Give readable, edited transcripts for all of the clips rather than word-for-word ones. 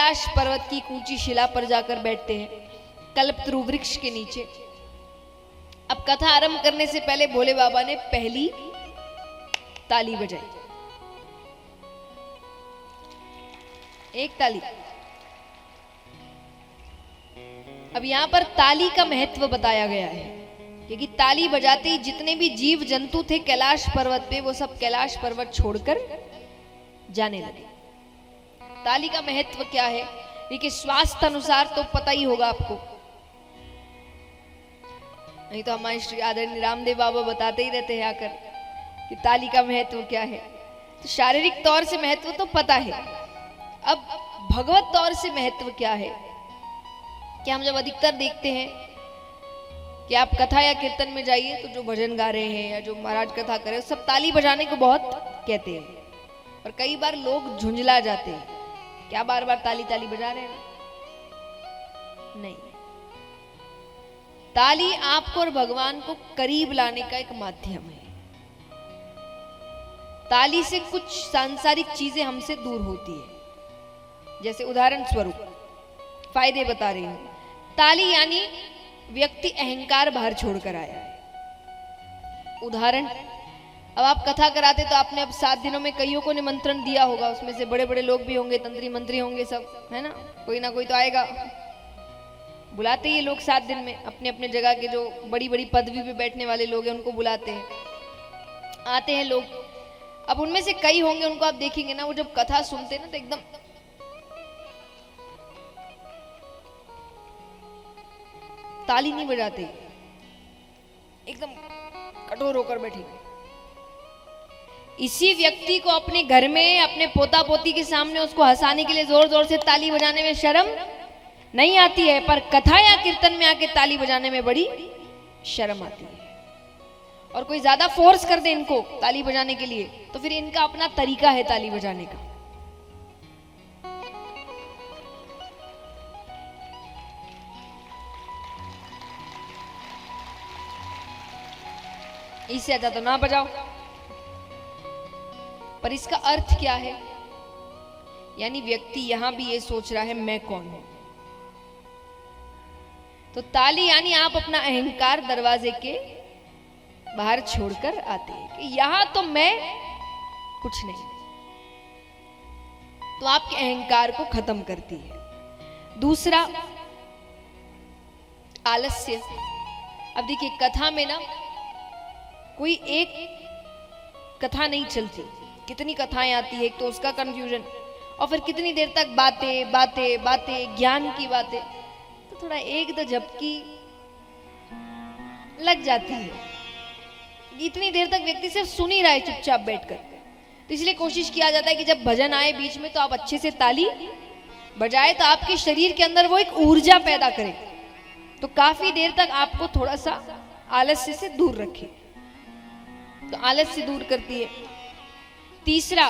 कैलाश पर्वत की ऊंची शिला पर जाकर बैठते हैं, कल्पतरु वृक्ष के नीचे। अब कथा आरंभ करने से पहले भोले बाबा ने पहली ताली बजाई, एक ताली। अब यहां पर ताली का महत्व बताया गया है, क्योंकि ताली बजाते ही जितने भी जीव जंतु थे कैलाश पर्वत पे, वो सब कैलाश पर्वत छोड़कर जाने लगे। ताली का महत्व क्या है, देखिए स्वास्थ्य अनुसार तो पता ही होगा आपको, नहीं तो हमारे श्री आदरणीय रामदेव बाबा बताते ही रहते हैं आकर कि ताली का महत्व क्या है। तो शारीरिक तौर से महत्व तो पता है, अब भगवत तौर से महत्व क्या है कि हम जब अधिकतर देखते हैं कि आप कथा या कीर्तन में जाइए तो जो भजन गा रहे हैं या जो महाराज कथा कर रहे हैं सब ताली बजाने को बहुत कहते हैं, और कई बार लोग झुंझला जाते हैं, क्या बार बार ताली ताली बजा रहे हैं। नहीं, ताली आपको और भगवान को करीब लाने का एक माध्यम है। ताली से कुछ सांसारिक चीजें हमसे दूर होती है, जैसे उदाहरण स्वरूप फायदे बता रही हूं। ताली यानी व्यक्ति अहंकार बाहर छोड़कर आया है। उदाहरण, अब आप कथा कराते तो आपने अब 7 दिनों में कईयों को निमंत्रण दिया होगा, उसमें से बड़े बड़े लोग भी होंगे, तंत्री मंत्री होंगे, सब है ना, कोई ना कोई तो आएगा। बुलाते ही लोग 7 दिन में अपने अपने जगह के जो बड़ी बड़ी पदवी पे बैठने वाले लोग हैं उनको बुलाते हैं, आते हैं लोग। अब उनमें से कई होंगे, उनको आप देखेंगे ना, वो जब कथा सुनते हैं ना तो एकदम ताली नहीं बजाते, एकदम कठोर होकर बैठेंगे। इसी व्यक्ति को अपने घर में अपने पोता पोती के सामने उसको हंसाने के लिए जोर जोर से ताली बजाने में शर्म नहीं आती है, पर कथा या कीर्तन में आके ताली बजाने में बड़ी शर्म आती है। और कोई ज्यादा फोर्स कर दे इनको ताली बजाने के लिए तो फिर इनका अपना तरीका है ताली बजाने का। इससे ज्यादा तो ना बजाओ। पर इसका अर्थ क्या है, यानी व्यक्ति यहां भी ये सोच रहा है मैं कौन हूं। तो ताली यानी आप अपना अहंकार दरवाजे के बाहर छोड़कर आते हैं कि यहां तो मैं कुछ नहीं, तो आपके अहंकार को खत्म करती है। दूसरा, आलस्य। अब देखिए कथा में ना कोई एक कथा नहीं चलती, कितनी कथाएं आती है, एक तो उसका कंफ्यूजन, और फिर कितनी देर तक बातें बातें बातें, ज्ञान की बातें, तो थोड़ा एक दो झपकी लग जाती है। इतनी देर तक व्यक्ति सिर्फ सुन ही रहा है चुपचाप बैठकर, तो इसलिए कोशिश किया जाता है कि जब भजन आए बीच में तो आप अच्छे से ताली बजाए, तो आपके शरीर के अंदर वो एक ऊर्जा पैदा करे, तो काफी देर तक आपको थोड़ा सा आलस्य से दूर रखे, तो आलस्य दूर करती है। तीसरा,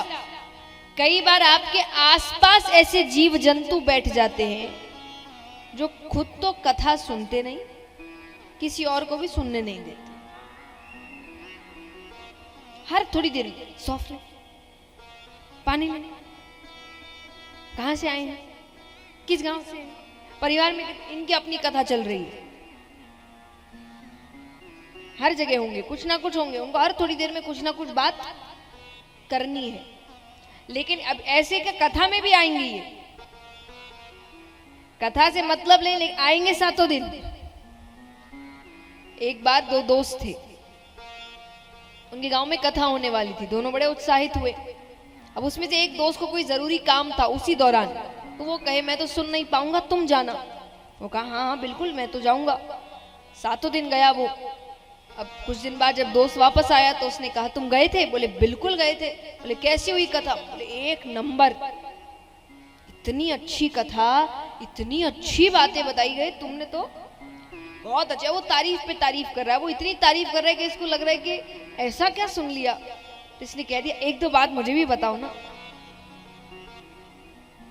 कई बार आपके आसपास ऐसे जीव जंतु बैठ जाते हैं जो खुद तो कथा सुनते नहीं, किसी और को भी सुनने नहीं देते। हर थोड़ी देर में सॉफ्ट पानी में, कहां से आए हैं, किस गांव से, परिवार में इनकी अपनी कथा चल रही है। हर जगह होंगे, कुछ ना कुछ होंगे, उनको हर थोड़ी देर में कुछ ना कुछ बात करनी है। लेकिन अब ऐसे का कथा में भी आएंगे, ये कथा से मतलब नहीं, आएंगे 7 दिन। एक बार 2 दोस्त थे, उनके गांव में कथा होने वाली थी, दोनों बड़े उत्साहित हुए। अब उसमें से एक दोस्त को कोई जरूरी काम था उसी दौरान, तो वो कहे मैं तो सुन नहीं पाऊंगा, तुम जाना। वो कहा हाँ हाँ बिल्कुल मैं तो जाऊंगा। 7 दिन गया वो। अब कुछ दिन बाद जब दोस्त वापस आया तो उसने कहा तुम गए थे? बोले बिल्कुल गए थे। बोले कैसी हुई कथा? बोले 1 नंबर, इतनी अच्छी कथा, इतनी अच्छी बातें बताई गई, तुमने तो बहुत अच्छा। वो तारीफ पे तारीफ कर रहा है, वो इतनी तारीफ कर रहा है कि इसको लग रहा है कि ऐसा क्या सुन लिया। तो इसने कह दिया 1-2 बात मुझे भी बताओ ना।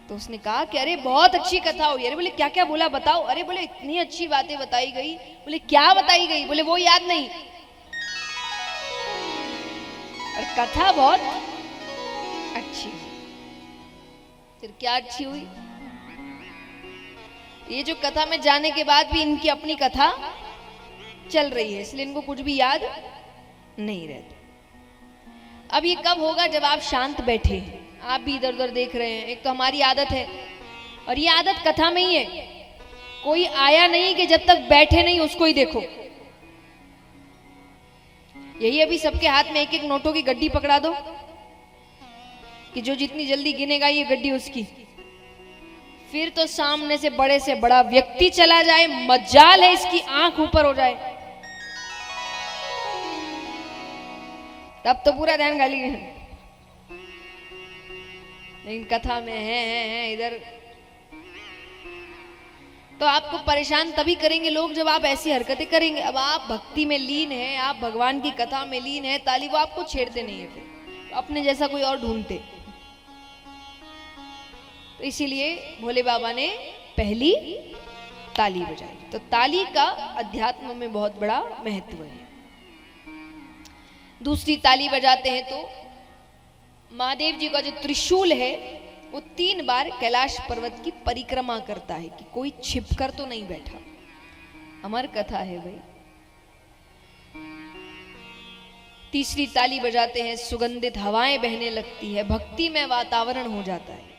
तो उसने कहा कि अरे बहुत अच्छी कथा हुई। अरे बोले क्या क्या बोला बताओ। अरे बोले इतनी अच्छी बातें बताई गई। बोले क्या बताई गई? बोले वो याद नहीं, और कथा बहुत अच्छी। फिर क्या अच्छी हुई? ये जो कथा में जाने के बाद भी इनकी अपनी कथा चल रही है, इसलिए इनको कुछ भी याद नहीं रहता। अब ये कब होगा? जब आप शांत बैठे, आप भी इधर उधर देख रहे हैं। एक तो हमारी आदत है, और ये आदत कथा में ही है, कोई आया नहीं कि जब तक बैठे नहीं उसको ही देखो। यही अभी सबके हाथ में एक एक नोटों की गड्डी पकड़ा दो कि जो जितनी जल्दी गिनेगा ये गड्डी उसकी। फिर तो सामने से बड़ा व्यक्ति चला जाए, मजाल है इसकी आंख ऊपर हो जाए, तब तो पूरा ध्यान गाली है। लेकिन कथा में है इधर, तो आपको परेशान तभी करेंगे लोग जब आप ऐसी हरकतें करेंगे। अब आप भक्ति में लीन हैं, आप भगवान की कथा में लीन हैं, ताली वो आपको छेड़ते नहीं है, फिर अपने जैसा कोई और ढूंढते। तो इसीलिए भोले बाबा ने पहली ताली बजाई। तो ताली का अध्यात्म में बहुत बड़ा महत्व है। दूसरी ताली बजाते हैं तो महादेव जी का जो त्रिशूल है वो 3 बार कैलाश पर्वत की परिक्रमा करता है कि कोई छिपकर तो नहीं बैठा। अमर कथा है भाई। तीसरी ताली बजाते हैं, सुगंधित हवाएं बहने लगती है, भक्ति में वातावरण हो जाता है।